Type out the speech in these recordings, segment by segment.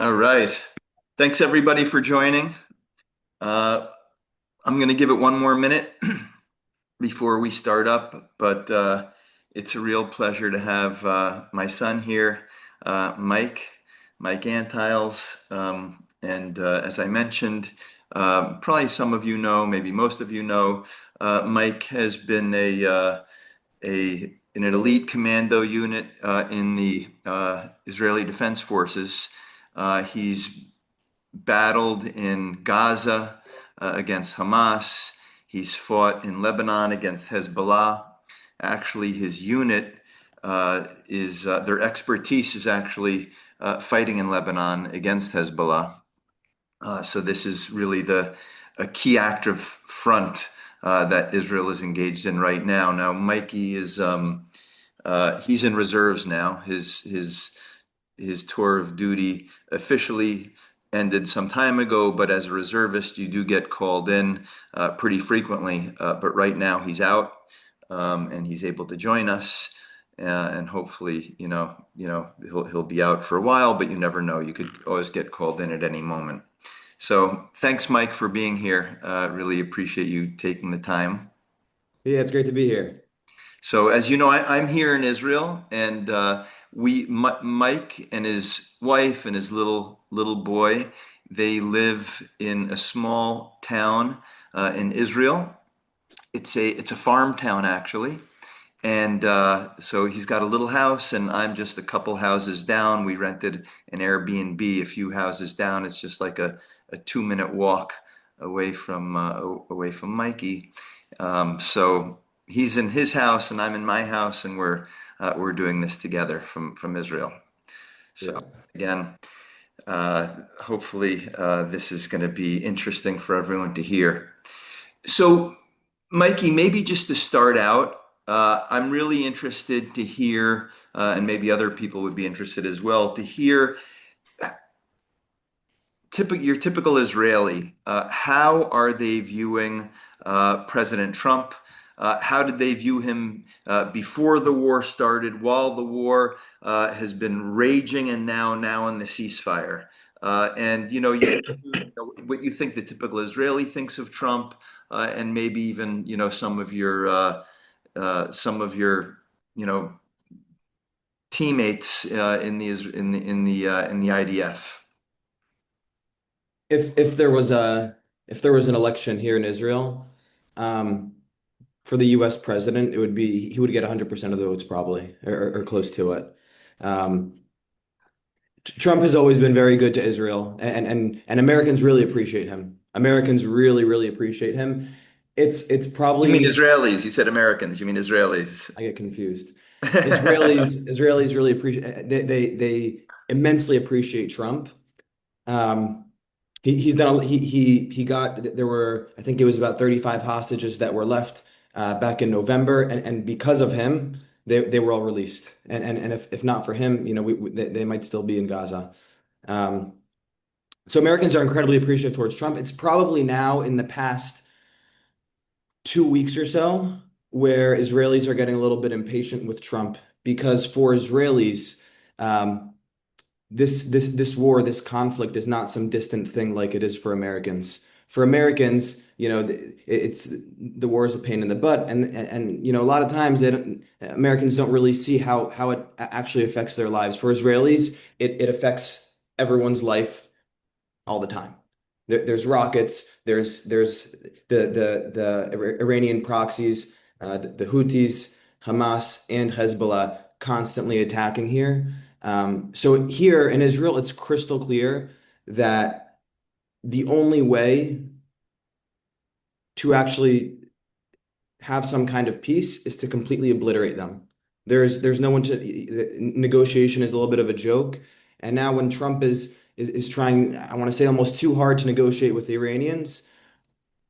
All right. Thanks everybody for joining. Uh, I'm going to give it one more minute before we start up, but it's a real pleasure to have my son here, Mike, Mike Antiles. And As I mentioned, probably some of you know, maybe most of you know, Mike has been in an elite commando unit in the Israeli Defense Forces. He's battled in Gaza against Hamas. He's fought in Lebanon against Hezbollah. Actually, his unit is their expertise is actually fighting in Lebanon against Hezbollah. So this is really the a key active front that Israel is engaged in right now. Now, Mikey is he's in reserves now. His tour of duty officially ended some time ago, but as a reservist, you do get called in pretty frequently. But right now, he's out and he's able to join us. And hopefully, he'll be out for a while, but you never know. You could always get called in at any moment. So thanks, Mike, for being here. Really appreciate you taking the time. Yeah, it's great to be here. So as you know, I'm here in Israel, and Mike and his wife and his little boy, they live in a small town in Israel. It's a farm town actually, and so he's got a little house, and I'm just a couple houses down. We rented an Airbnb a few houses down. It's just like a 2 minute walk away from Mikey. So he's in his house, and I'm in my house, and we're doing this together from Israel. So Yeah. again, hopefully this is going to be interesting for everyone to hear. So, Mikey, maybe just to start out, I'm really interested to hear, and maybe other people would be interested as well, to hear your typical Israeli. How are they viewing President Trump? How did they view him before the war started, while the war has been raging, and now in the ceasefire? And what you think the typical Israeli thinks of Trump, and maybe even some of your you know teammates in the IDF. If there was an election here in Israel, um, for the U.S. president, he would get 100% of the votes probably, or close to it. Um, Trump has always been very good to Israel, and Americans really appreciate him. Americans really, really appreciate him. It's You mean probably Israelis? You said Americans. You mean Israelis? I get confused. Israelis really appreciate they immensely appreciate Trump. Um, he's done he got there were I think it was about 35 hostages that were left back in November, and because of him they were all released, and if not for him, they might still be in Gaza. Um, so Americans are incredibly appreciative towards Trump. It's probably now in the past 2 weeks or so where Israelis are getting a little bit impatient with Trump, because for Israelis, um, this war, this conflict is not some distant thing like it is for Americans. For Americans, it's the war is a pain in the butt, and a lot of times Americans don't really see how it actually affects their lives. For Israelis, it affects everyone's life all the time. There's rockets. There's the Iranian proxies, the Houthis, Hamas, and Hezbollah constantly attacking here. So here in Israel, it's crystal clear that the only way to actually have some kind of peace is to completely obliterate them. There's no one to negotiation is a little bit of a joke. And now when Trump is trying, I want to say almost too hard to negotiate with the Iranians,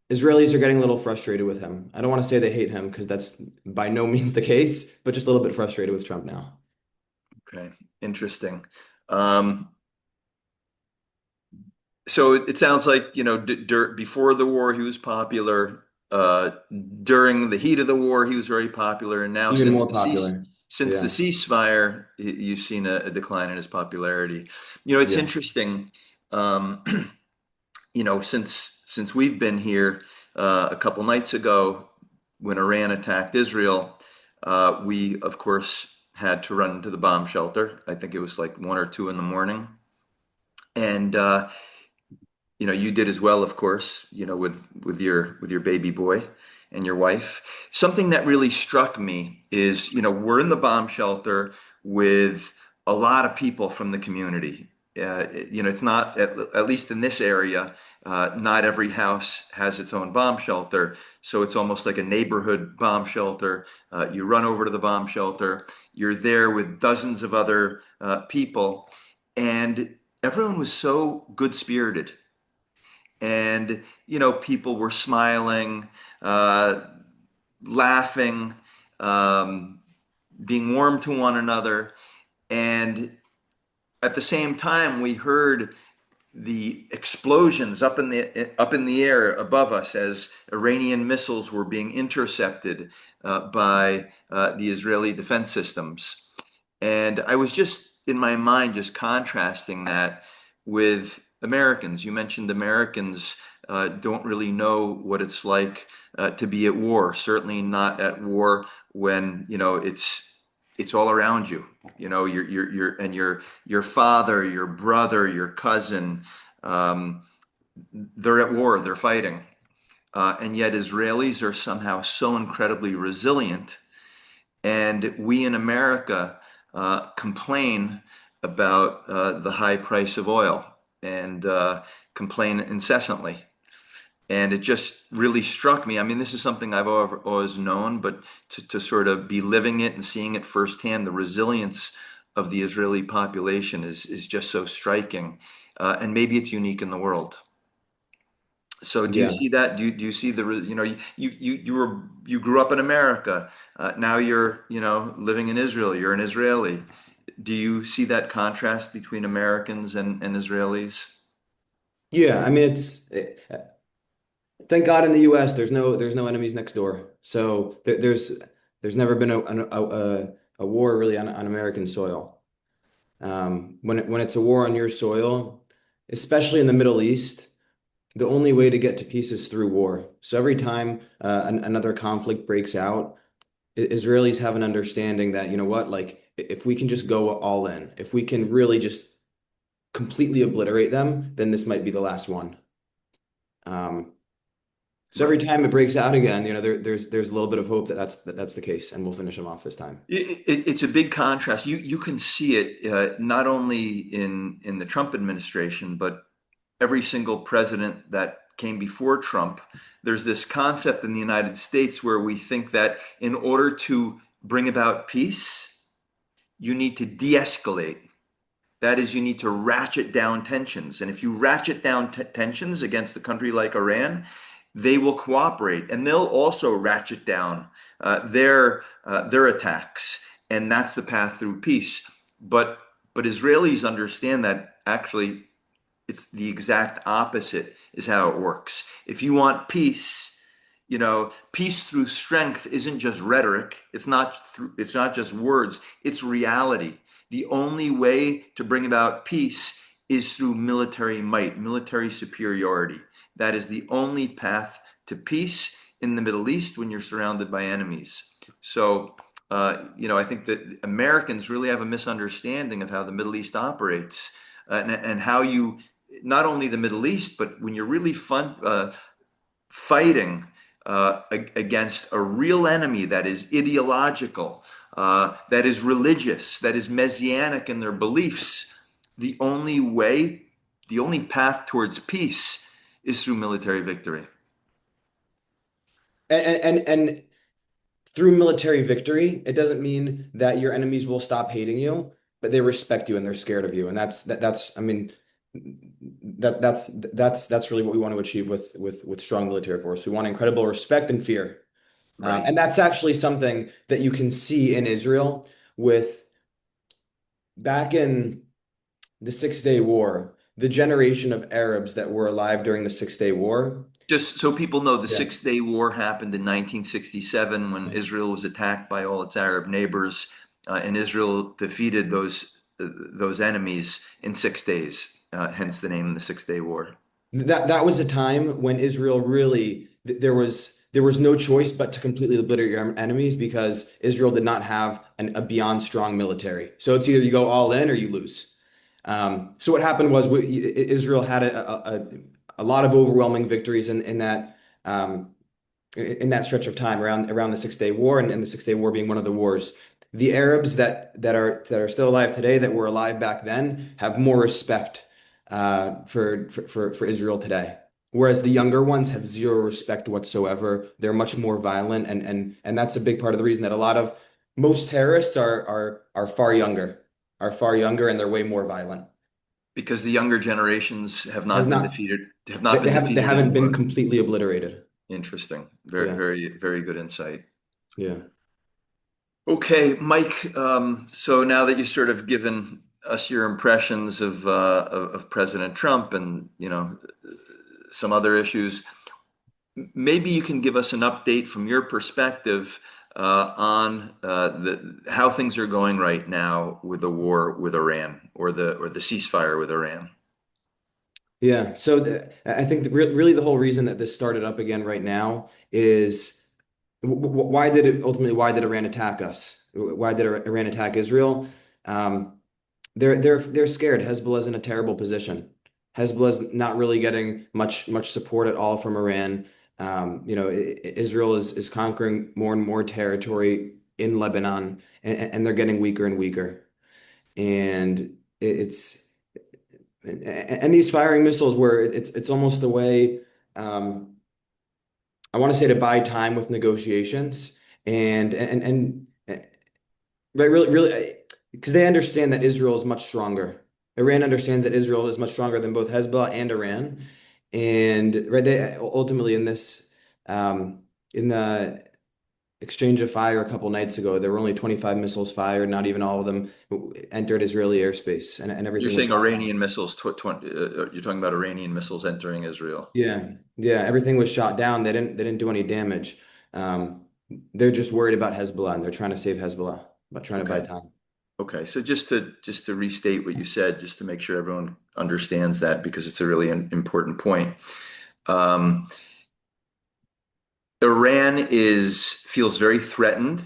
Israelis are getting a little frustrated with him. I don't want to say they hate him because that's by no means the case, but just a little bit frustrated with Trump now. Okay, interesting. Um, so it sounds like, before the war he was popular. During the heat of the war he was very popular, and now Even since more the cease popular. Since the Yeah. ceasefire, you've seen a decline in his popularity. It's Yeah. interesting. Um, since we've been here a couple nights ago, when Iran attacked Israel, we of course had to run to the bomb shelter. I think it was like 1 or 2 in the morning, and you did as well, of course, with your baby boy and your wife. Something that really struck me is, we're in the bomb shelter with a lot of people from the community. It's not, at least in this area, not every house has its own bomb shelter. So it's almost like a neighborhood bomb shelter. You run over to the bomb shelter, you're there with dozens of other people, and everyone was so good spirited, and people were smiling, uh, laughing, um, being warm to one another. And at the same time, we heard the explosions up in the air above us as Iranian missiles were being intercepted by the Israeli defense systems. And I was just in my mind just contrasting that with Americans. You mentioned Americans don't really know what it's like to be at war. Certainly not at war when it's all around you. Your father, your brother, your cousin, um, they're at war. They're fighting, and yet Israelis are somehow so incredibly resilient, and we in America complain about the high price of oil, and complain incessantly. And it just really struck me. I mean, this is something I've always known, but to sort of be living it and seeing it firsthand, the resilience of the Israeli population is just so striking. And maybe it's unique in the world. So do you Yeah. see that? Do you see you grew up in America. Now you're living in Israel. You're an Israeli. Do you see that contrast between Americans and Israelis? Yeah. I mean, thank God in the US there's no enemies next door. So there's never been a war really on American soil. When it's a war on your soil, especially in the Middle East, the only way to get to peace is through war. So every time another conflict breaks out, Israelis have an understanding that, you know what, like if we can just go all in, if we can really just completely obliterate them, then this might be the last one. Um, so every Right. time it breaks out again, there's a little bit of hope that that's the case, and we'll finish them off this time. It's a big contrast. You can see it not only in the Trump administration, but every single president that came before Trump. There's this concept in the United States where we think that in order to bring about peace, you need to de-escalate. That is, you need to ratchet down tensions. And if you ratchet down tensions against a country like Iran, they will cooperate, and they'll also ratchet down their attacks, and that's the path through peace. But Israelis understand that actually it's the exact opposite is how it works. If you want peace, peace through strength isn't just rhetoric. It's not just words. It's reality. The only way to bring about peace is through military might, military superiority. That is the only path to peace in the Middle East when you're surrounded by enemies. So, I think that Americans really have a misunderstanding of how the Middle East operates, and how you, not only the Middle East, but when you're really fighting against a real enemy that is ideological, that is religious, that is messianic in their beliefs, the only way, the only path towards peace is through military victory. And through military victory, it doesn't mean that your enemies will stop hating you, but they respect you and they're scared of you. And that's I mean that's really what we want to achieve with strong military force. We want incredible respect and fear. Right. And that's actually something that you can see in Israel with back in the Six-Day War, the generation of Arabs that were alive during the Six-Day War. Just so people know, the Yeah. Six Day War happened in 1967 when Israel was attacked by all its Arab neighbors. and Israel defeated those enemies in 6 days. Hence the name, the Six Day War. That was a time when Israel really there was no choice but to completely obliterate your enemies because Israel did not have a beyond strong military. So it's either you go all in or you lose. So what happened was Israel had a lot of overwhelming victories um, in that stretch of time around the Six Day War and the Six Day War being one of the wars. The Arabs that are still alive today that were alive back then have more respect for Israel today. Whereas the younger ones have zero respect whatsoever. They're much more violent, and that's a big part of the reason that a lot of most terrorists are far younger, and they're way more violent. Because the younger generations have Has not been not defeated, have they, not they been haven't they defeated in haven't been war. completely obliterated. Interesting. Very, Yeah, very, very good insight. yeah. Okay, Mike. So now that you've sort of given us your impressions of President Trump and some other issues, maybe you can give us an update from your perspective on how things are going right now with the war with Iran or the ceasefire with Iran. Yeah, so I think really the whole reason that this started up again right now is why did Iran attack us? Why did Iran attack Israel? Um, they're scared. Hezbollah's in a terrible position. Hezbollah's not really getting much support at all from Iran. Israel is conquering more and more territory in Lebanon, and they're getting weaker and weaker. And it's and these firing missiles where it's almost a way um, I want to say to buy time with negotiations and right really because they understand that Israel is much stronger. Iran understands that Israel is much stronger than both Hezbollah and Iran, and right they ultimately um, in the exchange of fire a couple nights ago, there were only 25 missiles fired. Not even all of them entered Israeli airspace, and You're everything was saying shot down. Iranian missiles, you're talking about Iranian missiles entering Israel. Yeah, yeah, everything was shot down. They didn't do any damage. Um, they're just worried about Hezbollah and they're trying to save Hezbollah, but trying to buy Okay. time. Okay. So just to restate what you said, just to make sure everyone understands that, because it's a really important point. Um, Iran feels very threatened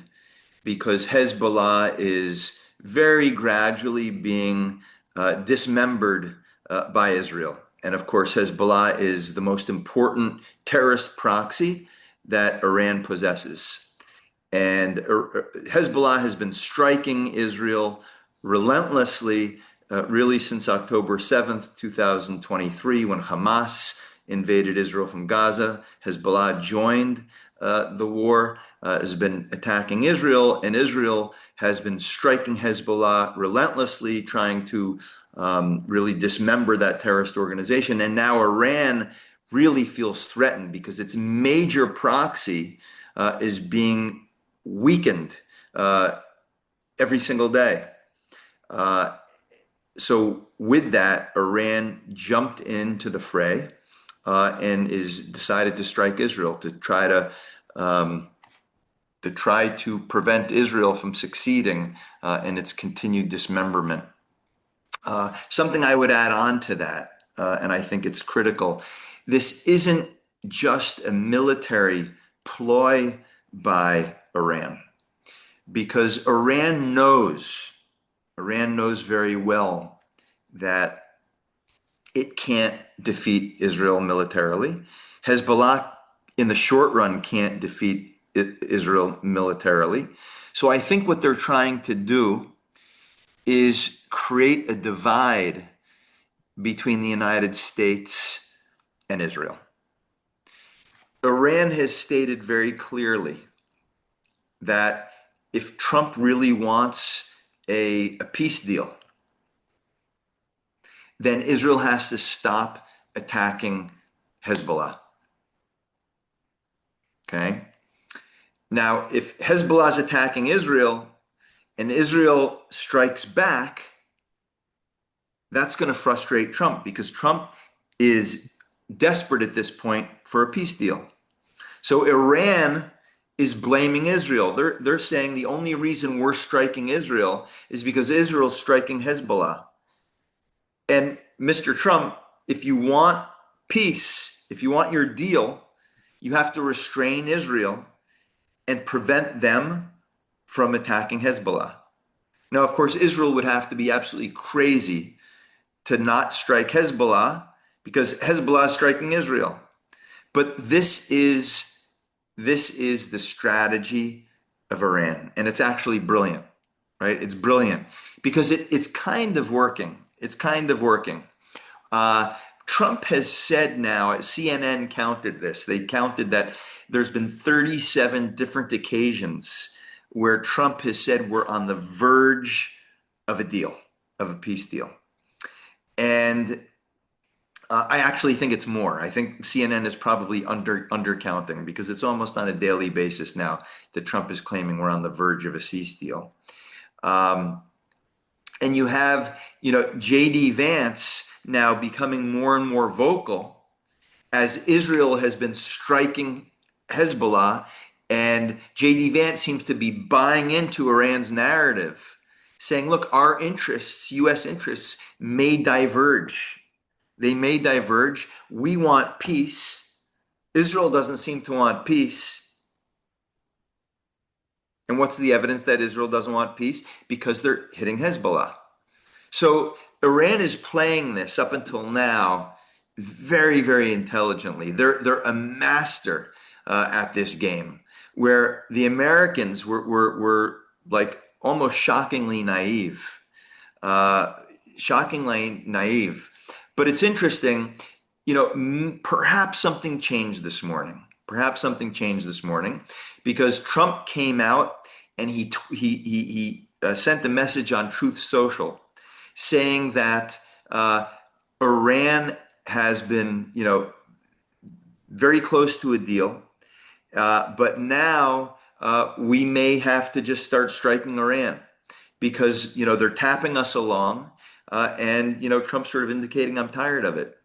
because Hezbollah is very gradually being dismembered by Israel. And of course, Hezbollah is the most important terrorist proxy that Iran possesses. And Hezbollah has been striking Israel relentlessly, really since October 7th, 2023, when Hamas invaded Israel from Gaza. Hezbollah joined the war, has been attacking Israel, and Israel has been striking Hezbollah relentlessly, trying to really dismember that terrorist organization. And now Iran really feels threatened because its major proxy is being weakened uh, every single day. Uh, so with that, Iran jumped into the fray and is decided to strike Israel um, to try to prevent Israel from succeeding in its continued dismemberment. Something I would add on to that, and I think it's critical. This isn't just a military ploy by Iran, because Iran knows very well that it can't defeat Israel militarily. Hezbollah, in the short run, can't defeat Israel militarily. So I think what they're trying to do is create a divide between the United States and Israel. Iran has stated very clearly that if Trump really wants a peace deal, then Israel has to stop attacking Hezbollah. Okay? Now, if Hezbollah is attacking Israel and Israel strikes back, that's going to frustrate Trump because Trump is desperate at this point for a peace deal. So Iran is blaming Israel. They're saying the only reason we're striking Israel is because Israel's striking Hezbollah. And Mr. Trump, if you want peace, if you want your deal, you have to restrain Israel and prevent them from attacking Hezbollah. Now, of course, Israel would have to be absolutely crazy to not strike Hezbollah because Hezbollah is striking Israel. But this is the strategy of Iran, and it's actually brilliant, right? It's brilliant because it's kind of working. It's kind of working. Uh, Trump has said now, CNN counted this. They counted that there's been 37 different occasions where Trump has said we're on the verge of a deal, of a peace deal. And I actually think it's more. I think CNN is probably undercounting because it's almost on a daily basis now that Trump is claiming we're on the verge of a peace deal. Um, and you have, J.D. Vance now becoming more and more vocal as Israel has been striking Hezbollah, and J.D. Vance seems to be buying into Iran's narrative, saying, look, our interests, U.S. interests, may diverge. They may diverge. We want peace. Israel doesn't seem to want peace. And what's the evidence that Israel doesn't want peace? Because they're hitting Hezbollah. So Iran is playing this up until now very, very intelligently. They're a master at this game, where the Americans were like almost shockingly naive, uh, shockingly naive. But it's interesting, perhaps something changed this morning. Perhaps something changed this morning because Trump came out and he sent a message on Truth Social saying that Iran has been, very close to a deal, but now we may have to just start striking Iran because they're tapping us along, and Trump's sort of indicating I'm tired of it.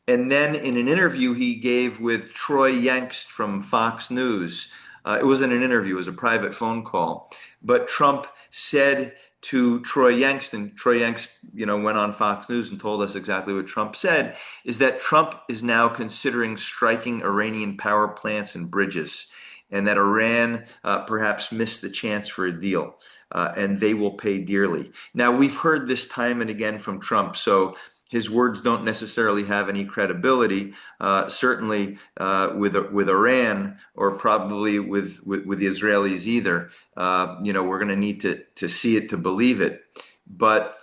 And then in an interview he gave with Troy Yanks from Fox News, it wasn't an interview, it was a private phone call. But Trump said to Troy Yanks, and Troy Yanks, went on Fox News and told us exactly what Trump said, is that Trump is now considering striking Iranian power plants and bridges, and that Iran perhaps missed the chance for a deal, and they will pay dearly. Now, we've heard this time and again from Trump, so his words don't necessarily have any credibility. Certainly with Iran, or probably with the Israelis either. We're going to need to see it to believe it. But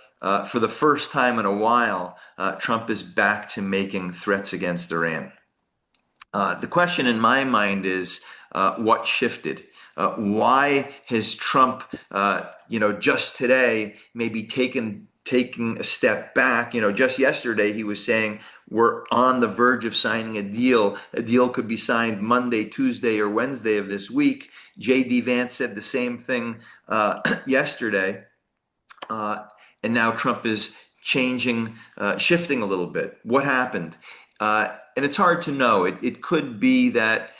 for the first time in a while, Trump is back to making threats against Iran. The question in my mind is what shifted? Why has Trump, just today, maybe taking a step back? Just yesterday he was saying we're on the verge of signing a deal. A deal could be signed Monday, Tuesday, or Wednesday of this week. J.D. Vance said the same thing yesterday. And now Trump is changing, shifting a little bit. What happened? And it's hard to know. It could be that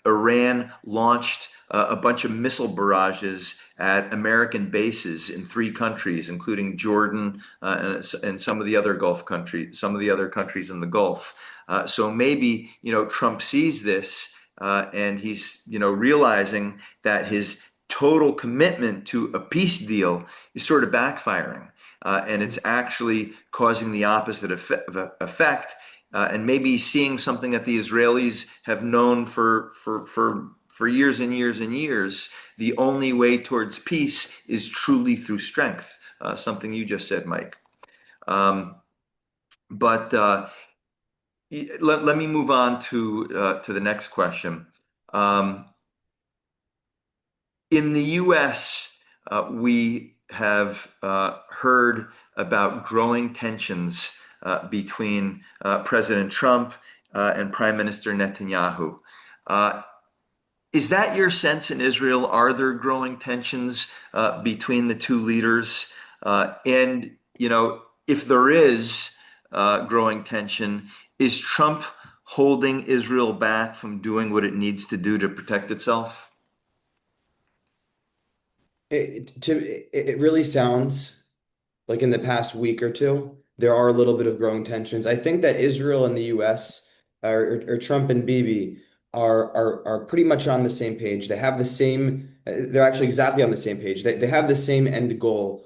Iran launched a bunch of missile barrages at American bases in 3 countries, including Jordan and some of the other Gulf countries, some of the other countries in the Gulf. So maybe Trump sees this and he's realizing that his total commitment to a peace deal is sort of backfiring, and it's actually causing the opposite effect. And maybe seeing something that the Israelis have known for years and years and years. The only way towards peace is truly through strength. Something you just said, Mike. But let me move on to the next question. In the U.S., we have heard about growing tensions between President Trump and Prime Minister Netanyahu. Is that your sense in Israel? Are there growing tensions between the two leaders? And if there is growing tension, is Trump holding Israel back from doing what it needs to do to protect itself? It really sounds like in the past week or two, there are a little bit of growing tensions. I think that Israel and the US, or Trump and Bibi, are pretty much on the same page. They have the same, they're actually exactly on the same page. They have the same end goal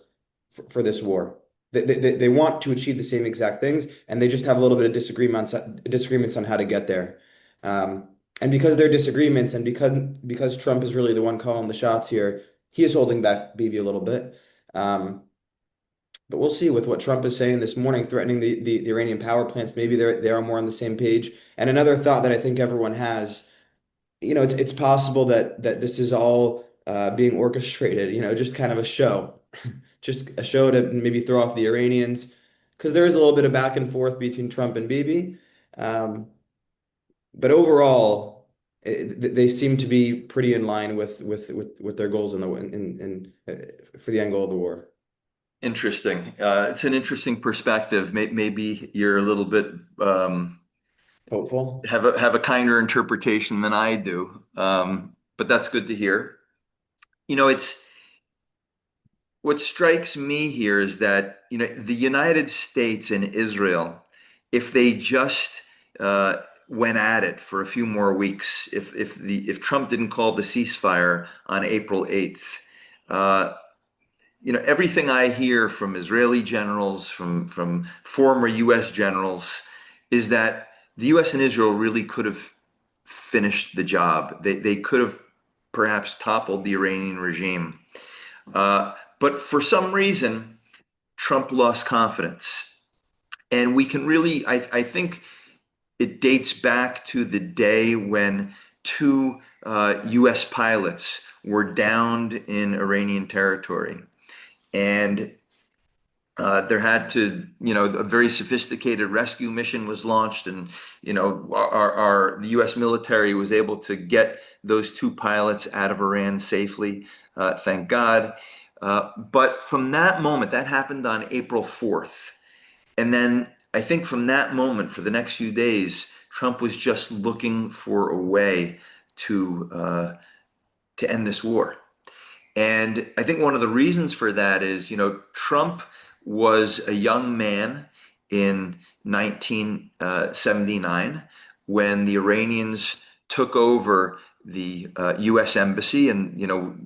for this war. They want to achieve the same exact things, and they just have a little bit of disagreements on how to get there. And because they're disagreements, and because Trump is really the one calling the shots here, he is holding back Bibi a little bit. Um, but we'll see with what Trump is saying this morning, threatening the Iranian power plants. Maybe they are more on the same page. And another thought that I think everyone has, it's possible that this is all being orchestrated, just kind of a show, just a show to maybe throw off the Iranians, because there is a little bit of back and forth between Trump and Bibi. Um, but overall, they seem to be pretty in line with their goals for the end goal of the war. Interesting. It's an interesting perspective. Maybe you're a little bit Hopeful. have a kinder interpretation than I do, but that's good to hear. It's what strikes me here is that the United States and Israel, if they just went at it for a few more weeks, if Trump didn't call the ceasefire on April 8th, everything I hear from Israeli generals, from former U.S. generals, is that the U.S. and Israel really could have finished the job. They could have perhaps toppled the Iranian regime. But for some reason, Trump lost confidence. And we can really, I think it dates back to the day when two U.S. pilots were downed in Iranian territory. And there had to, a very sophisticated rescue mission was launched, and the U.S. military was able to get those two pilots out of Iran safely, thank God. But from that moment, that happened on April 4th, and then I think from that moment, for the next few days, Trump was just looking for a way to end this war. And I think one of the reasons for that is, Trump was a young man in 1979 when the Iranians took over the U.S. embassy and,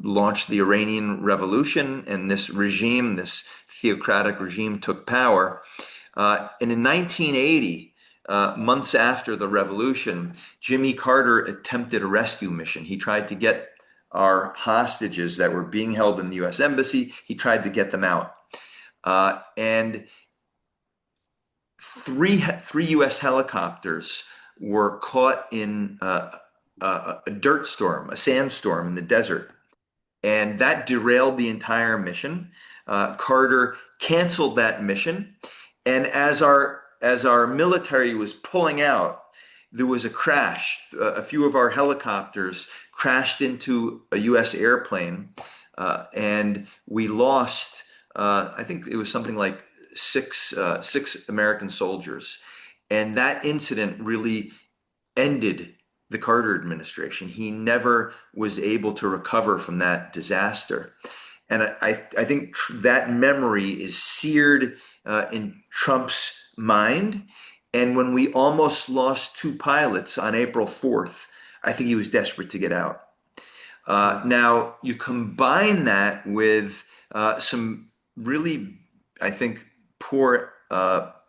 launched the Iranian Revolution, and this regime, this theocratic regime, took power. And in 1980, months after the revolution, Jimmy Carter attempted a rescue mission. He tried to get our hostages that were being held in the U.S. embassy. He tried to get them out. And three U.S. helicopters were caught in a dirt storm, a sandstorm in the desert. And that derailed the entire mission. Carter canceled that mission. And as our military was pulling out, there was a crash. A few of our helicopters crashed into a U.S. airplane, and we lost. I think it was something like six American soldiers, and that incident really ended the Carter administration. He never was able to recover from that disaster. And I think that memory is seared in Trump's mind. And when we almost lost two pilots on April 4th, I think he was desperate to get out. Now, you combine that with some really, I think, poor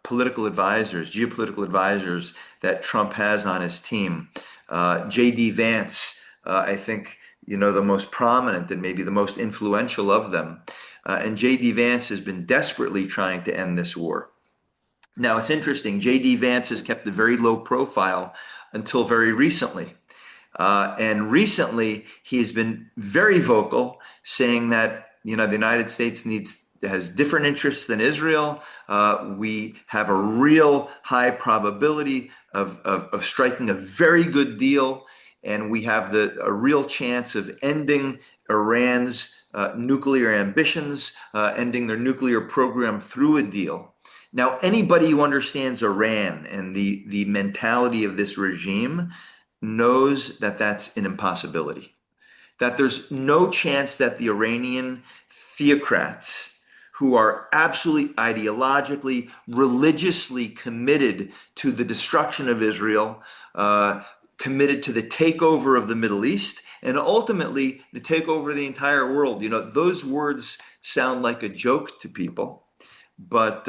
political advisors, geopolitical advisors that Trump has on his team. J.D. Vance, I think, the most prominent and maybe the most influential of them. And J.D. Vance has been desperately trying to end this war. Now, it's interesting. J.D. Vance has kept a very low profile until very recently. And recently, he has been very vocal, saying that, the United States has different interests than Israel. We have a real high probability of striking a very good deal, and we have a real chance of ending Iran's nuclear ambitions, ending their nuclear program through a deal. Now, anybody who understands Iran and the mentality of this regime knows that that's an impossibility, that there's no chance that the Iranian theocrats, who are absolutely ideologically, religiously committed to the destruction of Israel, committed to the takeover of the Middle East, and ultimately the takeover of the entire world. You know, those words sound like a joke to people, but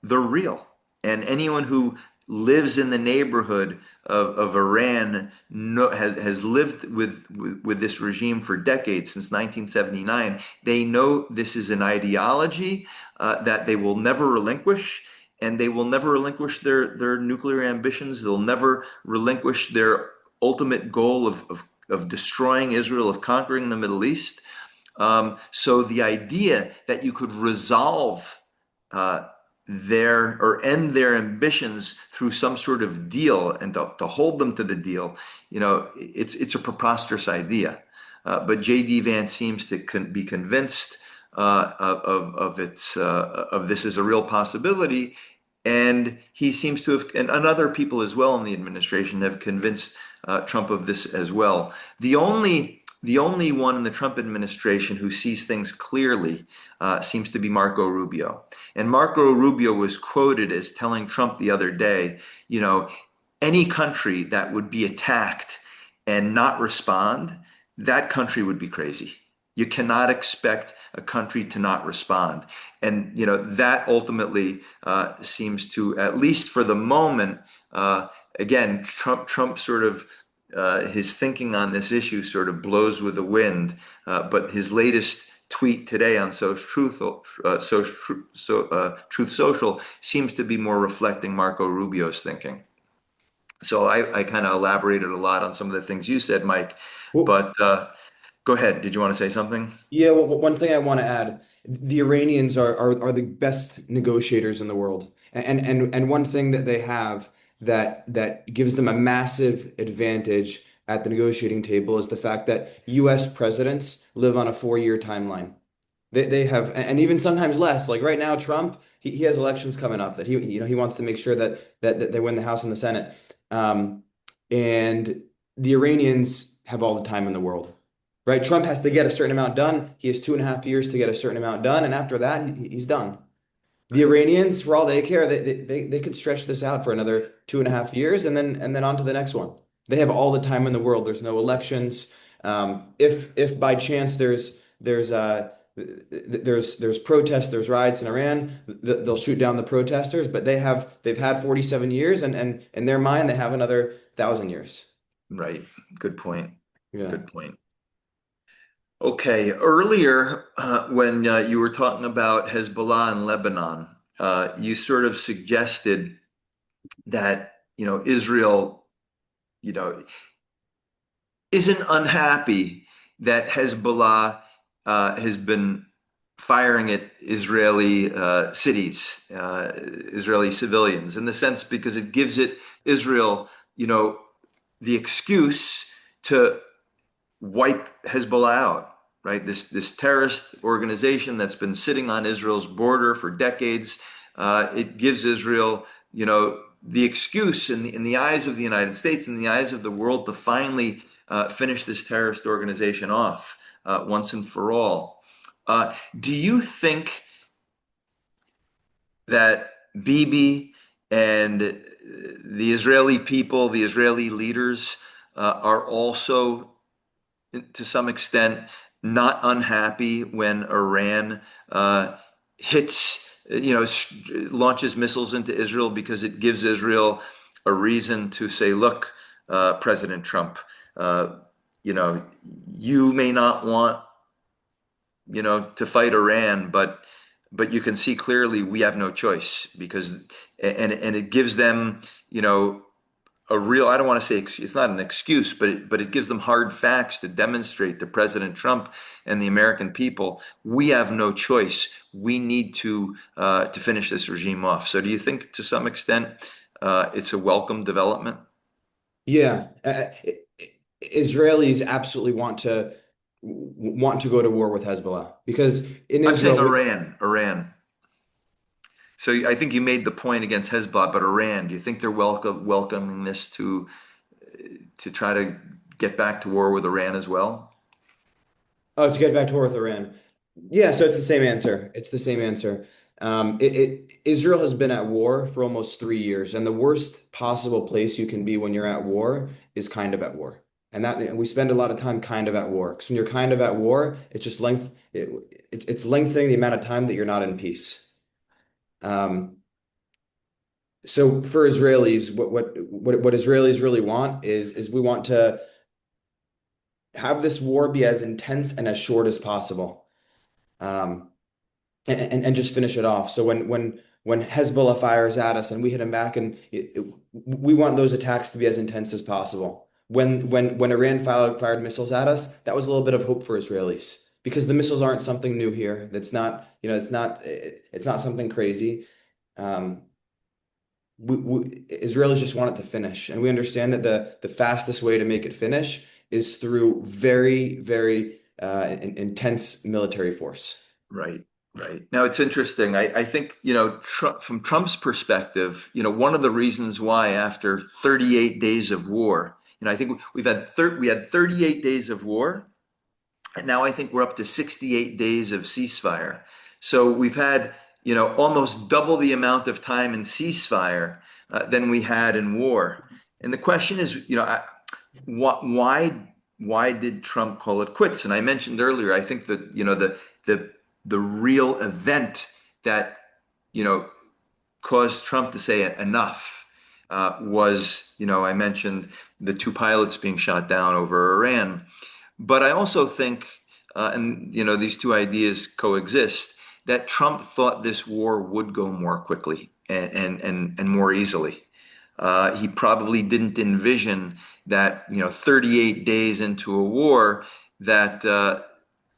they're real. And anyone who lives in the neighborhood of Iran has lived with this regime for decades, since 1979. They know this is an ideology that they will never relinquish, and they will never relinquish their nuclear ambitions. They'll never relinquish their ultimate goal of destroying Israel, of conquering the Middle East. So the idea that you could resolve uh, their or end their ambitions through some sort of deal and to hold them to the deal, you know, it's a preposterous idea. But J.D. Vance seems to be convinced of this as a real possibility, and he seems to have, and other people as well in the administration have convinced Trump of this as well. The only one in the Trump administration who sees things clearly seems to be Marco Rubio. And Marco Rubio was quoted as telling Trump the other day, you know, any country that would be attacked and not respond, that country would be crazy. You cannot expect a country to not respond. And, you know, that ultimately seems to, at least for the moment, again, Trump sort of his thinking on this issue sort of blows with the wind. But his latest tweet today on Truth Social seems to be more reflecting Marco Rubio's thinking. So I kind of elaborated a lot on some of the things you said, Mike. Well, But go ahead. Did you want to say something? yeah, well, one thing I want to add, the Iranians are the best negotiators in the world. And one thing that they have that gives them a massive advantage at the negotiating table is the fact that US presidents live on a 4-year timeline. They have, and even sometimes less. Like right now, Trump, he has elections coming up that he wants to make sure that they win the House and the Senate. Um, and the Iranians have all the time in the world, right? Trump has to get a certain amount done. He has 2.5 years to get a certain amount done, and after that, he's done. The Right. Iranians, for all they care, they could stretch this out for another 2.5 years, and then on to the next one. They have all the time in the world. There's no elections. If by chance there's protests, there's riots in Iran, they'll shoot down the protesters. But they've had 47 years, and in their mind, they have another 1,000 years. Right. Good point. Yeah. Good point. Okay. Earlier, when you were talking about Hezbollah and Lebanon, you sort of suggested that, you know, Israel, you know, isn't unhappy that Hezbollah has been firing at Israeli cities, Israeli civilians, in the sense because it gives it Israel, you know, the excuse to wipe Hezbollah out, right? This terrorist organization that's been sitting on Israel's border for decades. It gives Israel, you know, the excuse in the eyes of the United States, in the eyes of the world, to finally finish this terrorist organization off once and for all. Do you think that Bibi and the Israeli people, the Israeli leaders, are also to some extent not unhappy when Iran hits, you know, launches missiles into Israel, because it gives Israel a reason to say, look, President Trump, uh, you know, you may not want, you know, to fight Iran, but you can see clearly we have no choice, because and it gives them, you know, a real, I don't want to say it's not an excuse, but it gives them hard facts to demonstrate to President Trump and the American people, we have no choice. We need to finish this regime off. So do you think to some extent it's a welcome development? Yeah, Israelis absolutely want to go to war with Hezbollah because in I'm saying Israel, Iran. Iran. So I think you made the point against Hezbollah, but Iran, do you think they're welcoming this to try to get back to war with Iran as well? Oh, to get back to war with Iran. Yeah, so it's the same answer. It's the same answer. Israel has been at war for almost 3 years, and the worst possible place you can be when you're at war is kind of at war. And we spend a lot of time kind of at war. Because when you're kind of at war, it's lengthening the amount of time that you're not in peace. Um, so for Israelis, what Israelis really want is we want to have this war be as intense and as short as possible. Um, and just finish it off. So when Hezbollah fires at us and we hit them back, and we want those attacks to be as intense as possible. When Iran fired missiles at us, that was a little bit of hope for Israelis because the missiles aren't something new here. That's not, it's not something crazy. Um, Israelis just want it to finish, and we understand that the fastest way to make it finish is through very, very intense military force. Right, right. Now it's interesting. I think, from Trump's perspective, one of the reasons why after 38 days of war, I think we had 38 days of war, and now I think we're up to 68 days of ceasefire. So we've had, almost double the amount of time in ceasefire than we had in war. And the question is, why did Trump call it quits? And I mentioned earlier, I think that the the real event that you know caused Trump to say enough was, I mentioned the two pilots being shot down over Iran. But I also think, and these two ideas coexist, that Trump thought this war would go more quickly and more easily. He probably didn't envision that, 38 days into a war, that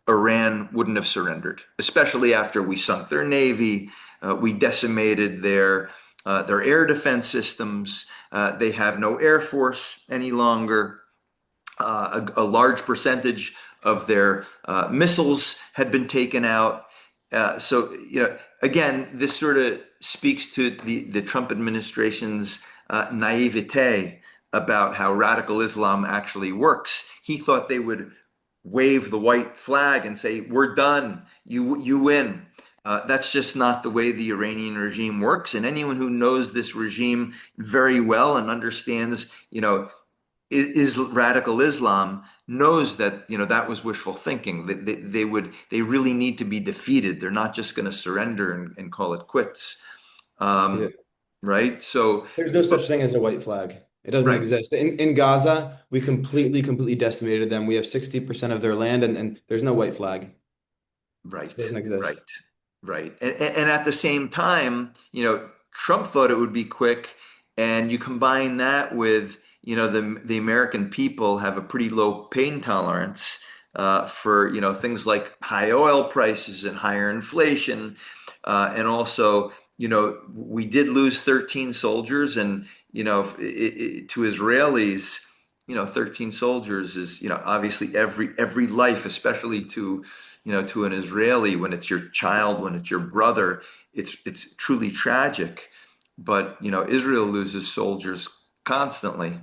Iran wouldn't have surrendered, especially after we sunk their navy, we decimated their air defense systems. They have no air force any longer. A large percentage of their missiles had been taken out. So, again, this sort of speaks to the Trump administration's naivete about how radical Islam actually works. He thought they would wave the white flag and say, "We're done. You win." That's just not the way the Iranian regime works. And anyone who knows this regime very well and understands, is radical Islam, knows that that was wishful thinking. They really need to be defeated. They're not just going to surrender and call it quits, Yeah. right? So, There's no such thing as a white flag. It doesn't right, exist. In Gaza, we completely decimated them. We have 60% of their land, and there's no white flag. It right, doesn't right, exist. right. And at the same time, Trump thought it would be quick, and you combine that with, the American people have a pretty low pain tolerance for, things like high oil prices and higher inflation, and also, we did lose 13 soldiers, and to Israelis, 13 soldiers is, obviously every life, especially to an Israeli, when it's your child, when it's your brother, it's truly tragic. But Israel loses soldiers constantly.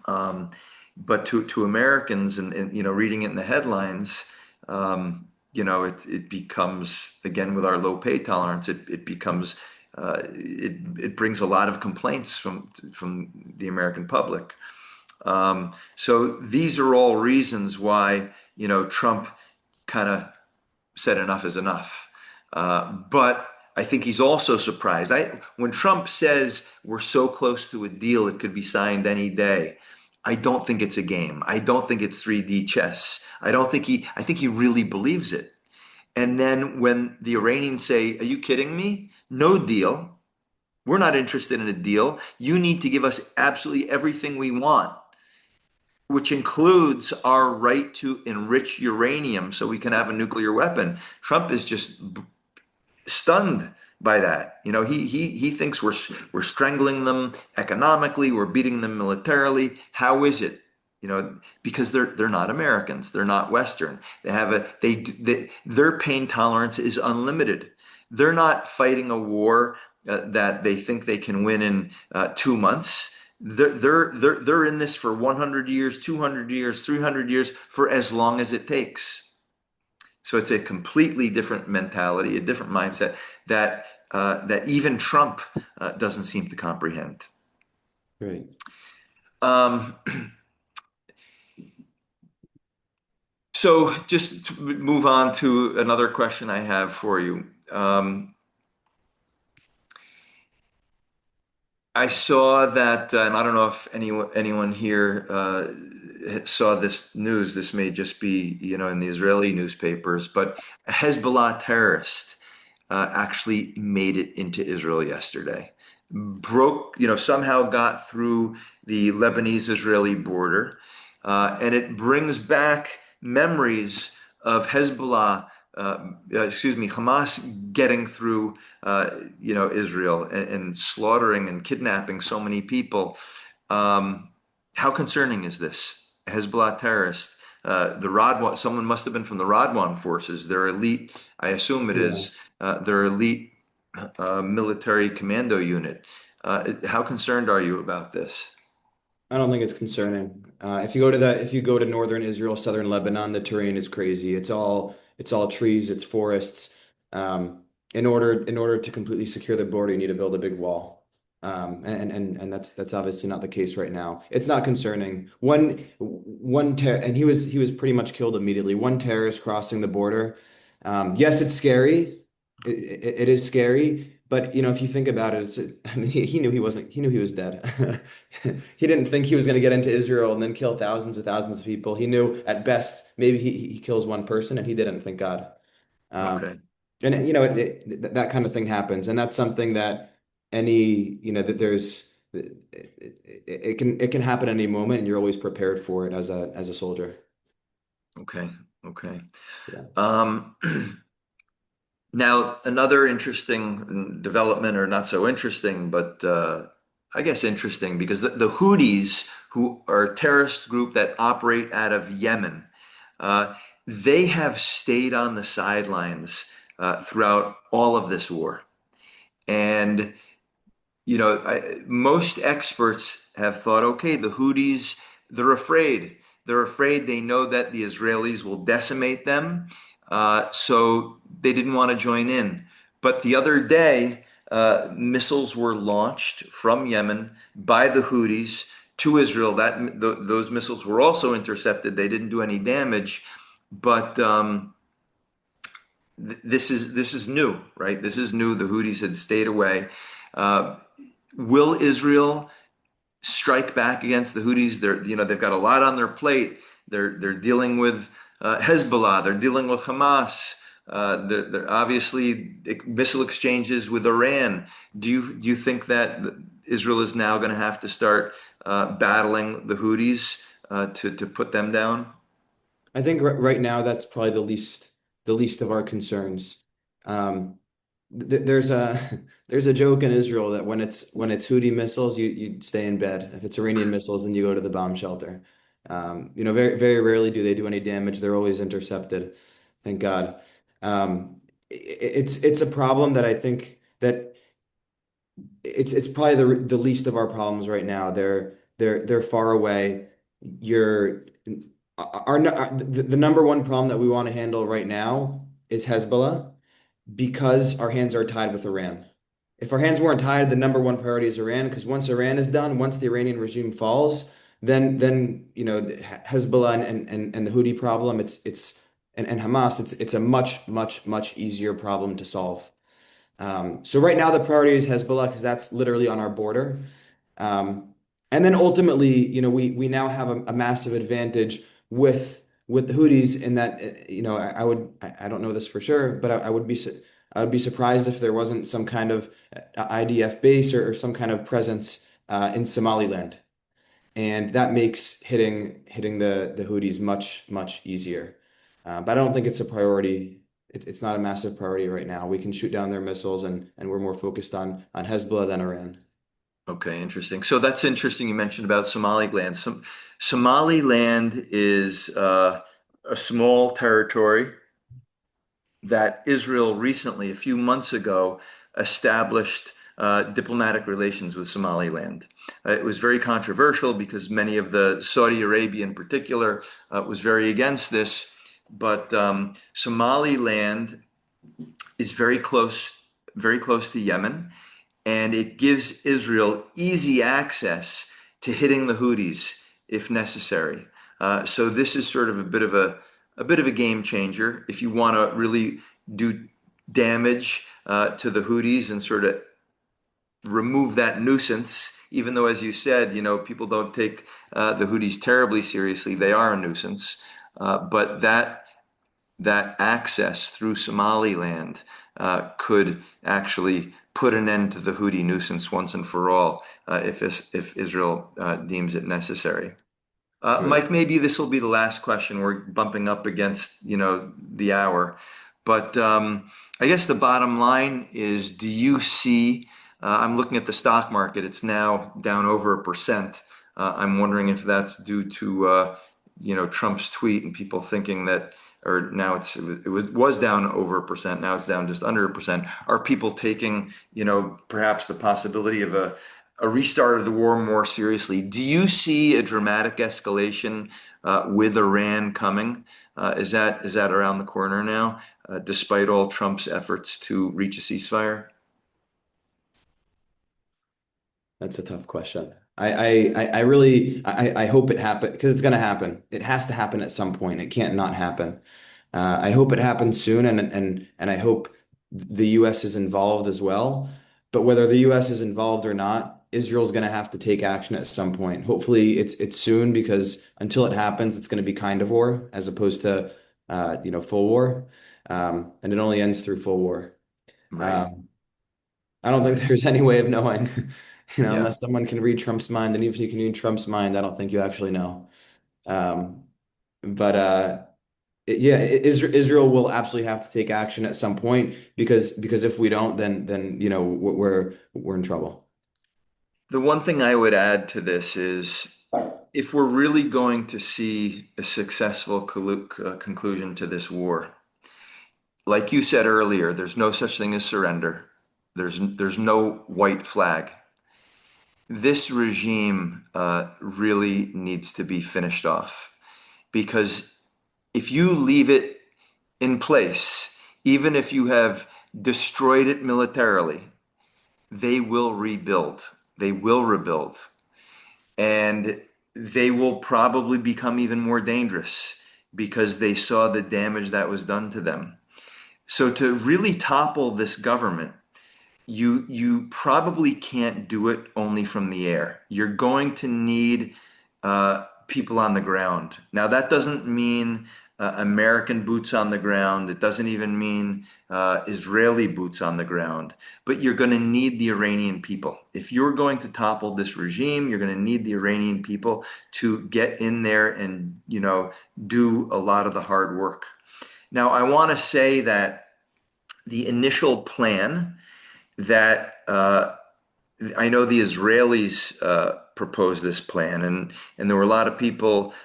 Um, but to Americans, and reading it in the headlines, it becomes, again, with our low pay tolerance, it becomes it brings a lot of complaints from the American public. So these are all reasons why Trump kind of said enough is enough. But I think he's also surprised. When Trump says we're so close to a deal, it could be signed any day. I don't think it's a game. I don't think it's 3D chess. I think he really believes it. And then when the Iranians say, "Are you kidding me? No deal. We're not interested in a deal. You need to give us absolutely everything we want, which includes our right to enrich uranium so we can have a nuclear weapon." Trump is just stunned by that. He thinks we're strangling them economically, we're beating them militarily. How is it? Because they're not Americans, they're not Western. Their pain tolerance is unlimited. They're not fighting a war that they think they can win in 2 months. They're in this for 100 years, 200 years, 300 years, for as long as it takes. So it's a completely different mentality, a different mindset that even Trump doesn't seem to comprehend. Right. Um, so just to move on to another question I have for you. I saw that, and I don't know if anyone here saw this news. This may just be, in the Israeli newspapers, but a Hezbollah terrorist actually made it into Israel yesterday. Somehow got through the Lebanese-Israeli border, and it brings back memories of Hamas getting through, Israel and slaughtering and kidnapping so many people. Um, how concerning is this? Hezbollah terrorist. Someone must have been from the Radwan forces. They're elite. I assume it Yeah. is their elite military commando unit. How concerned are you about this? I don't think it's concerning. If you go to northern Israel, southern Lebanon, the terrain is crazy. It's all trees, it's forests. In order to completely secure the border, you need to build a big wall. And that's obviously not the case right now. It's not concerning. And he was pretty much killed immediately. One terrorist crossing the border. Yes, it's scary. It is scary. But if you think about it, I mean, he knew he was dead. He didn't think he was going to get into Israel and then kill thousands and thousands of people. He knew at best maybe he kills one person, and he didn't, thank God. Um, Okay, and that kind of thing happens, and that's something that that it can happen any moment, and you're always prepared for it as a soldier. okay, okay. Yeah. Um, Now, another interesting development, or not so interesting, but I guess interesting, because the Houthis, who are a terrorist group that operate out of Yemen, uh, they have stayed on the sidelines throughout all of this war. And most experts have thought, okay, the Houthis, they're afraid. They're afraid. They know that the Israelis will decimate them, so they didn't want to join in. But the other day, missiles were launched from Yemen by the Houthis to Israel. Those missiles were also intercepted. They didn't do any damage, but this is new, right? This is new. The Houthis had stayed away. Uh, will Israel strike back against the Houthis? They've got a lot on their plate. They're dealing with Hezbollah. They're dealing with Hamas. They're obviously missile exchanges with Iran. Do you think that Israel is now going to have to start battling the Houthis to put them down? I think right now that's probably the least of our concerns. There's a there's a joke in Israel that when it's Houthi missiles, you stay in bed. If it's Iranian missiles, then you go to the bomb shelter. Very very rarely do they do any damage. They're always intercepted. Thank God. It's a problem that I think that it's probably the least of our problems right now. They're far away. You're the number one problem that we want to handle right now is Hezbollah because our hands are tied with Iran. If our hands weren't tied, the number one priority is Iran, because once Iran is done, once the Iranian regime falls, then Hezbollah and the Houthi problem, and Hamas, it's a much easier problem to solve. So right now the priority is Hezbollah because that's literally on our border. Um, and then ultimately, we now have a massive advantage with the Houthis in that, I don't know this for sure, but I would be surprised if there wasn't some kind of IDF base or some kind of presence in Somaliland, and that makes hitting the Houthis much easier. But I don't think it's a priority. It's not a massive priority right now. We can shoot down their missiles, and we're more focused on Hezbollah than Iran. Okay, interesting. So that's interesting. You mentioned about Somaliland. Somaliland is a small territory that Israel recently, a few months ago, established diplomatic relations with Somaliland. It was very controversial because many of the Saudi Arabia in particular was very against this, but Somaliland is very close to Yemen, and it gives Israel easy access to hitting the Houthis if necessary. So this is sort of a bit of a game changer if you want to really do damage to the Houthis and sort of remove that nuisance. Even though, as you said, people don't take the Houthis terribly seriously, they are a nuisance. But that access through Somaliland could actually put an end to the Houthi nuisance once and for all if Israel deems it necessary. Good. Mike, maybe this will be the last question. We're bumping up against, the hour. But I guess the bottom line is, do you see, I'm looking at the stock market, it's now down over 1%. I'm wondering if that's due to, Trump's tweet and people thinking that, or now it was down over 1%, now it's down just under 1%. Are people taking, perhaps the possibility of a restart of the war more seriously? Do you see a dramatic escalation with Iran coming? Is that around the corner now, despite all Trump's efforts to reach a ceasefire? That's a tough question. I really I hope it happens because it's going to happen. It has to happen at some point. It can't not happen. I hope it happens soon, and I hope the U.S. is involved as well. But whether the U.S. is involved or not, Israel's going to have to take action at some point. Hopefully, it's soon because until it happens, it's going to be kind of war as opposed to full war, and it only ends through full war. Right. Um, I don't think there's any way of knowing, Yeah. unless someone can read Trump's mind. And even if you can read Trump's mind, I don't think you actually know. Um, but yeah, Israel will absolutely have to take action at some point because if we don't, then we're in trouble. The one thing I would add to this is if we're really going to see a successful conclusion to this war, like you said earlier, there's no such thing as surrender. There's no white flag. This regime really needs to be finished off because if you leave it in place, even if you have destroyed it militarily, they will rebuild. They will rebuild. And they will probably become even more dangerous because they saw the damage that was done to them. So to really topple this government, you probably can't do it only from the air. You're going to need people on the ground. Now, that doesn't mean American boots on the ground. It doesn't even mean Israeli boots on the ground. But you're going to need the Iranian people. If you're going to topple this regime, you're going to need the Iranian people to get in there and, do a lot of the hard work. Now, I want to say that the initial plan that I know the Israelis proposed this plan, and there were a lot of people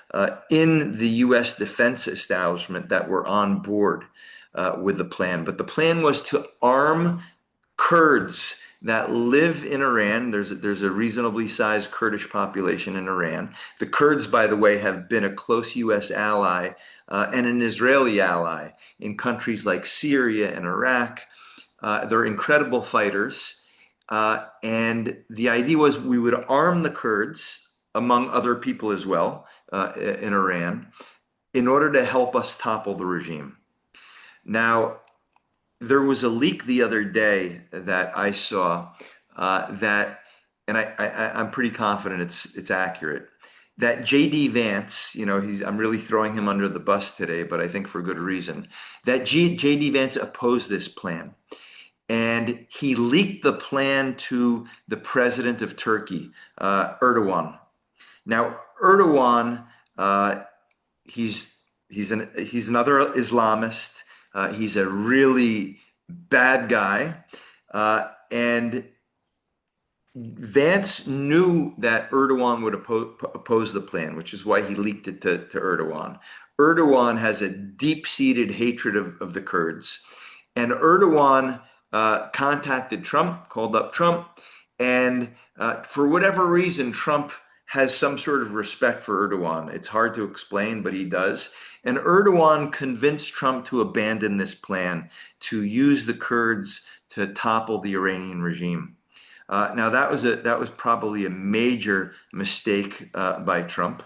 in the U.S. defense establishment that were on board with the plan. But the plan was to arm Kurds that live in Iran. There's a reasonably sized Kurdish population in Iran. The Kurds, by the way, have been a close U.S. ally and an Israeli ally in countries like Syria and Iraq. They're incredible fighters. And the idea was we would arm the Kurds, among other people as well, in Iran, in order to help us topple the regime. Now, there was a leak the other day that I saw and I'm pretty confident it's accurate. That J.D. Vance, I'm really throwing him under the bus today, but I think for good reason. That J.D. Vance opposed this plan. And he leaked the plan to the president of Turkey, Erdogan. Now, Erdogan, he's another Islamist. He's a really bad guy, and Vance knew that Erdogan would oppose the plan, which is why he leaked it to Erdogan. Erdogan has a deep-seated hatred of the Kurds, and Erdogan contacted Trump, called up Trump, and for whatever reason, Trump has some sort of respect for Erdogan. It's hard to explain, but he does. And Erdogan convinced Trump to abandon this plan to use the Kurds to topple the Iranian regime. Now that was probably a major mistake by Trump.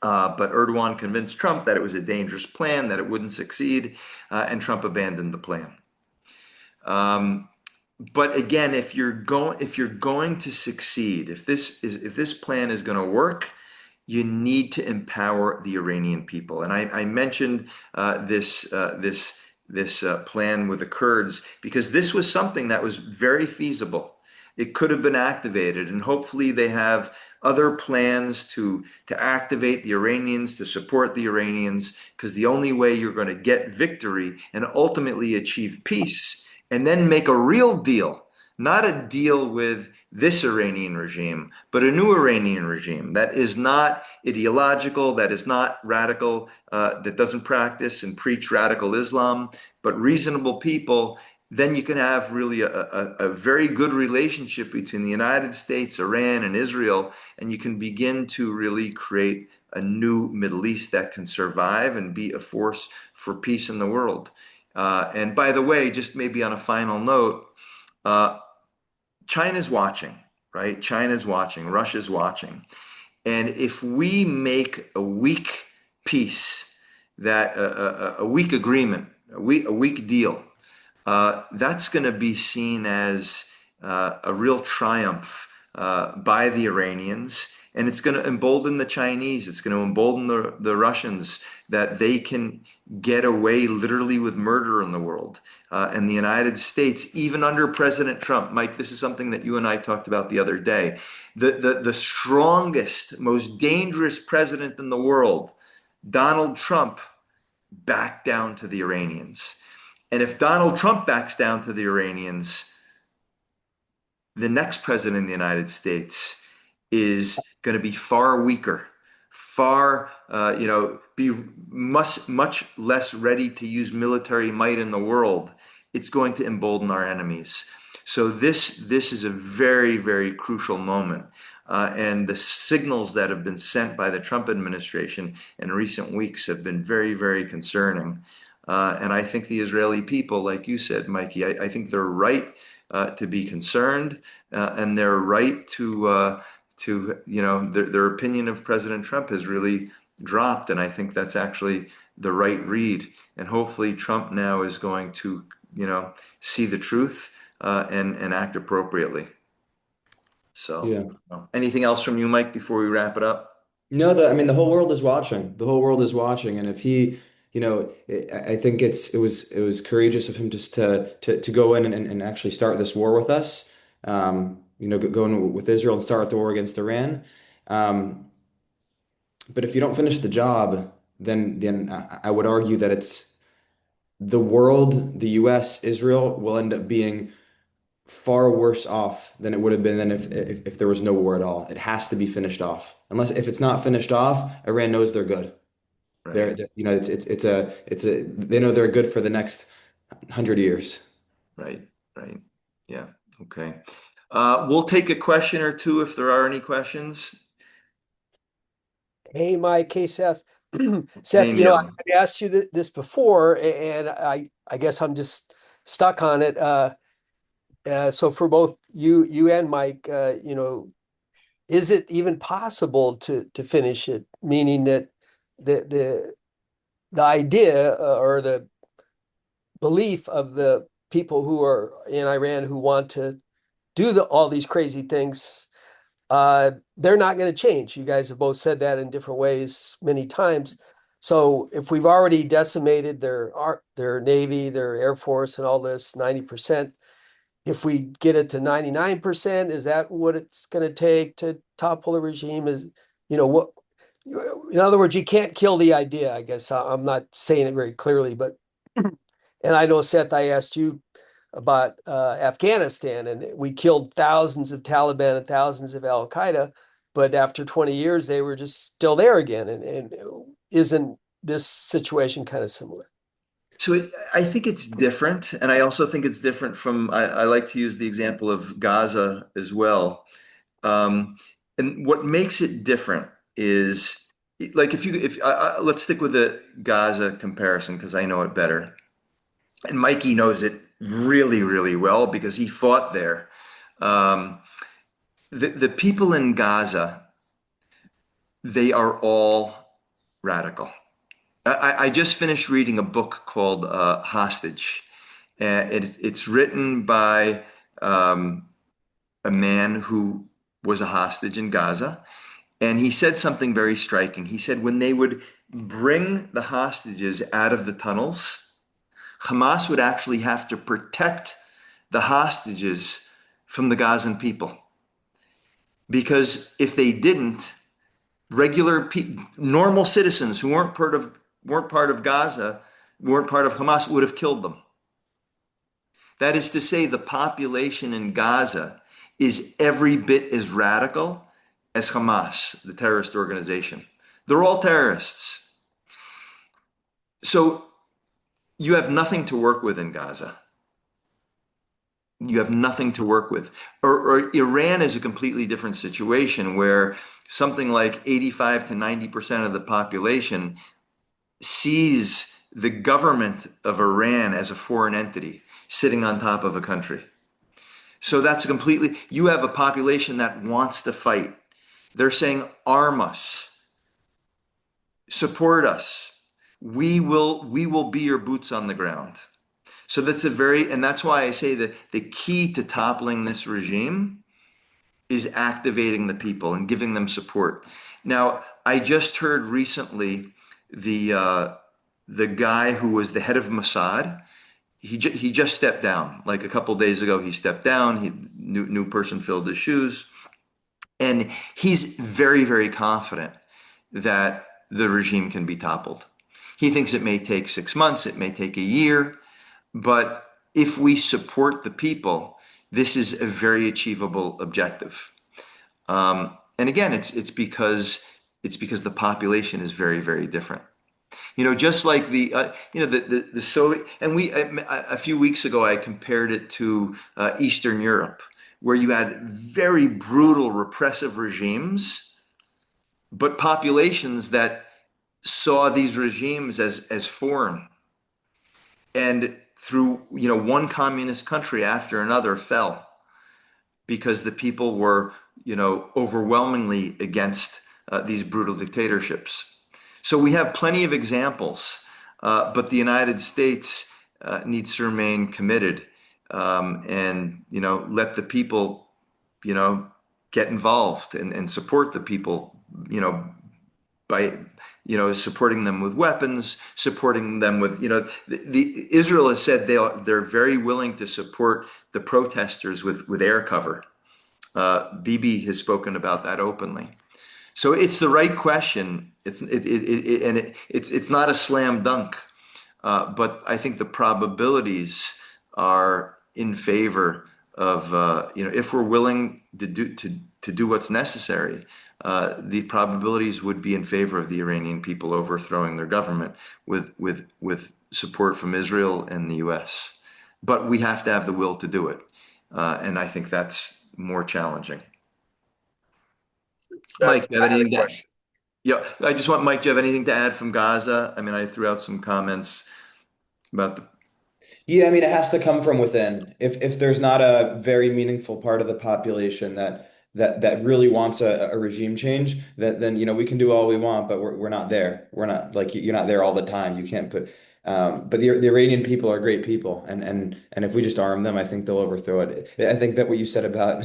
But Erdogan convinced Trump that it was a dangerous plan, that it wouldn't succeed, and Trump abandoned the plan. Um, but again, if you're going to succeed, if this plan is going to work, you need to empower the Iranian people. And I mentioned this plan with the Kurds because this was something that was very feasible. It could have been activated, and hopefully they have other plans to activate the Iranians, to support the Iranians, because the only way you're going to get victory and ultimately achieve peace and then make a real deal, not a deal with this Iranian regime, but a new Iranian regime that is not ideological, that is not radical, that doesn't practice and preach radical Islam, but reasonable people. Then you can have really a very good relationship between the United States, Iran, and Israel, and you can begin to really create a new Middle East that can survive and be a force for peace in the world. And by the way, just maybe on a final note, uh, China's watching, right? China's watching, Russia's watching. And if we make a weak peace, a weak agreement, a weak deal, that's going to be seen as a real triumph by the Iranians. And it's going to embolden the Chinese. It's going to embolden the Russians that they can get away literally with murder in the world. And the United States, even under President Trump, Mike, this is something that you and I talked about the other day. The strongest, most dangerous president in the world, Donald Trump, backed down to the Iranians. And if Donald Trump backs down to the Iranians, the next president of the United States is going to be far weaker, far, be much less ready to use military might in the world. It's going to embolden our enemies. So this is a very, very crucial moment. And the signals that have been sent by the Trump administration in recent weeks have been very, very concerning. And I think the Israeli people, like you said, Mikey, I think they're right to be concerned, and they're right their opinion of President Trump has really dropped, and I think that's actually the right read. And hopefully, Trump now is going to see the truth and act appropriately. So, Yeah. anything else from you, Mike, before we wrap it up? No, I mean, the whole world is watching. The whole world is watching, and if he, I think it was courageous of him just to go in and actually start this war with us. Go in with Israel and start the war against Iran. Um, but if you don't finish the job, then I would argue that it's the world, the U.S., Israel will end up being far worse off than it would have been than if there was no war at all. It has to be finished off. Unless if it's not finished off, Iran knows they're good. Right, It's a they know they're good for the next 100 years. right, right. Yeah. Okay. We'll take a question or two if there are any questions. Hey, Mike. Hey, Seth. Hey, Seth, Neil. I asked you this before, and I guess I'm just stuck on it. So for both you and Mike, is it even possible to finish it? Meaning that the the the idea or the belief of the people who are in Iran who want to do all these crazy things, they're not going to change. You guys have both said that in different ways many times. So if we've already decimated their Navy, their Air Force, and all this 90%, if we get it to 99%, is that what it's going to take to topple the regime? What? In other words, you can't kill the idea. I guess I'm not saying it very clearly, but and I know, Seth, I asked you about Afghanistan, and we killed thousands of Taliban and thousands of Al Qaeda, but after 20 years, they were just still there again. And isn't this situation kind of similar? I think it's different, and I also think it's different from. I like to use the example of Gaza as well. Um, and what makes it different is like if let's stick with the Gaza comparison because I know it better, and Mikey knows it really, really well because he fought there. Um, the people in Gaza, they are all radical. I just finished reading a book called Hostage. It's written by um, a man who was a hostage in Gaza. And he said something very striking. He said when they would bring the hostages out of the tunnels, Hamas would actually have to protect the hostages from the Gazan people. Because if they didn't, normal citizens who weren't part of Gaza, weren't part of Hamas, would have killed them. That is to say, the population in Gaza is every bit as radical as Hamas, the terrorist organization. They're all terrorists. So you have nothing to work with in Gaza. You have nothing to work with. Or Iran is a completely different situation where something like 85 to 90% of the population sees the government of Iran as a foreign entity sitting on top of a country. So that's completely, you have a population that wants to fight. They're saying, arm us, support us. We will be your boots on the ground. So and that's why I say that the key to toppling this regime is activating the people and giving them support. Now, I just heard recently the the guy who was the head of Mossad. He just stepped down. Like a couple days ago, he stepped down. New person filled his shoes, and he's very, very confident that the regime can be toppled. He thinks it may take 6 months, it may take a year, but if we support the people, this is a very achievable objective. And again, it's because the population is very, very different. Just like the Soviet, and a few weeks ago I compared it to Eastern Europe, where you had very brutal repressive regimes, but populations that saw these regimes as foreign, and through one communist country after another fell because the people were overwhelmingly against these brutal dictatorships. So we have plenty of examples, but the United States needs to remain committed, and let the people you know get involved and support the people by supporting them with weapons, supporting them with Israel has said they're very willing to support the protesters with air cover. Bibi has spoken about that openly. So it's the right question. It's not a slam dunk, but I think the probabilities are in favor of if we're willing to do what's necessary. The probabilities would be in favor of the Iranian people overthrowing their government with support from Israel and the U.S. But we have to have the will to do it, and I think that's more challenging. Seth, Mike, do you I have had a anything to? question. Yeah, I just want Mike. Do you have anything to add from Gaza? I mean, I threw out some comments about the. Yeah, I mean, it has to come from within. If there's not a very meaningful part of the population that really wants a regime change, then we can do all we want, but we're not there. We're not like you're not there all the time. You can't put. But the Iranian people are great people, and if we just arm them, I think they'll overthrow it. I think that what you said about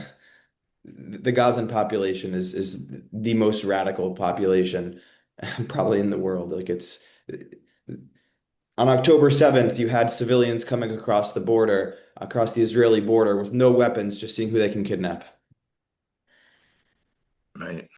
the Gazan population is the most radical population probably in the world. Like it's on October 7th, you had civilians coming across the border, across the Israeli border with no weapons, just seeing who they can kidnap. Right.